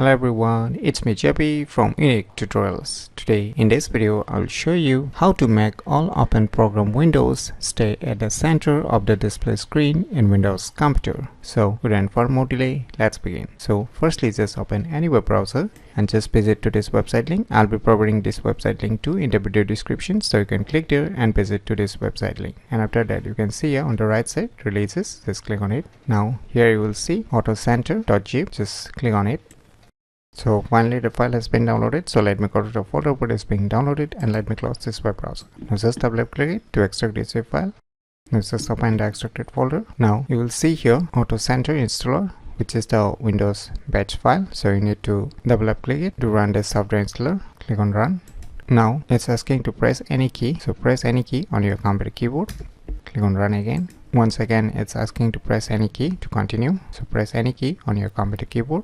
Hello everyone, it's me JP from UniqueTutorials. Today in this video I'll show you how to make all open program windows stay at the center of the display screen in Windows computer. So without further more delay, let's begin. So firstly, just open any web browser and just visit to this website link. I'll be providing this website link too in the video description, so you can click there and visit to this website link. And after that, you can see here on the right side releases, just click on it. Now here you will see autocenter.zip, just click on it. So finally the file has been downloaded, so let me go to the folder where it is being downloaded and let me close this web browser. Now just double click it to extract this zip file. Now just open the extracted folder. Now you will see here AutoCenter installer, which is the Windows batch file. So you need to double click it to run the software installer. Click on run. Now it's asking to press any key, so press any key on your computer keyboard. Click on run again. Once again it's asking to press any key to continue, so press any key on your computer keyboard.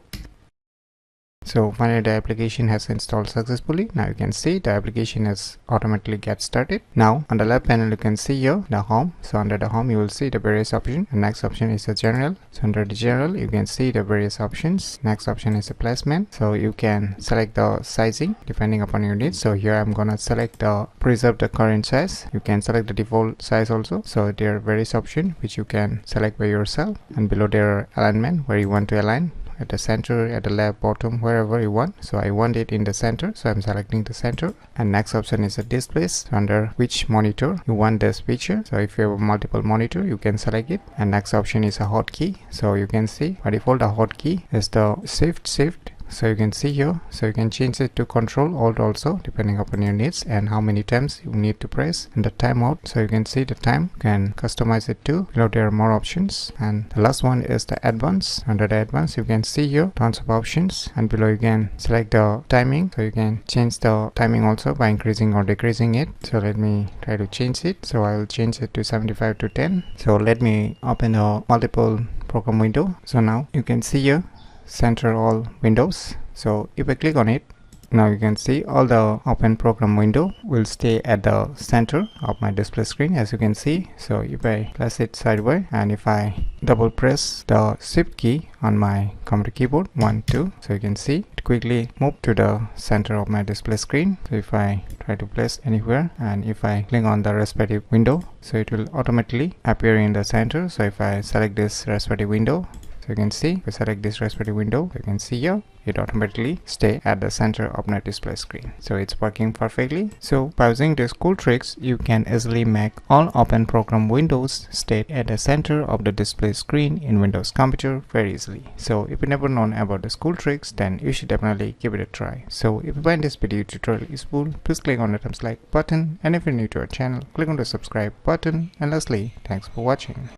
So finally the application has installed successfully. Now you can see the application has automatically get started. Now on the left panel you can see here the home. So under the home you will see the various options. The next option is the general. So under the general you can see the various options. Next option is the placement. So you can select the sizing depending upon your needs. So here I'm gonna select the preserve the current size. You can select the default size also. So there are various options which you can select by yourself, and below there are alignment where you want to align. At the center, at the left, bottom, wherever you want. So I want it in the center, so I'm selecting the center. And next option is the displays, under which monitor you want this feature. So if you have multiple monitor, you can select it. And next option is a hotkey. So you can see by default the hotkey is the shift. So you can see here, so you can change it to control alt also depending upon your needs and how many times you need to press, and the timeout. So you can see the time, you can customize it too. Below there are more options, and the last one is the advanced. Under the advanced you can see here tons of options, and below you can select the timing. So you can change the timing also by increasing or decreasing it. So let me try to change it. So I will change it to 75 to 10. So let me open a multiple program window. So now you can see here center all windows. So if I click on it, now you can see all the open program window will stay at the center of my display screen, as you can see. So if I place it sideways and if I double press the shift key on my computer keyboard 1 2, so you can see it quickly move to the center of my display screen. So if I try to place anywhere and if I click on the respective window, so it will automatically appear in the center. So if I select this respective window, so you can see, if I select this respective window, you can see here it automatically stay at the center of my display screen. So it's working perfectly. So by using these cool tricks, you can easily make all open program windows stay at the center of the display screen in Windows computer very easily. So if you never known about these cool tricks, then you should definitely give it a try. So if you find this video tutorial useful, please click on the thumbs like button, and if you're new to our channel, click on the subscribe button, and lastly, thanks for watching.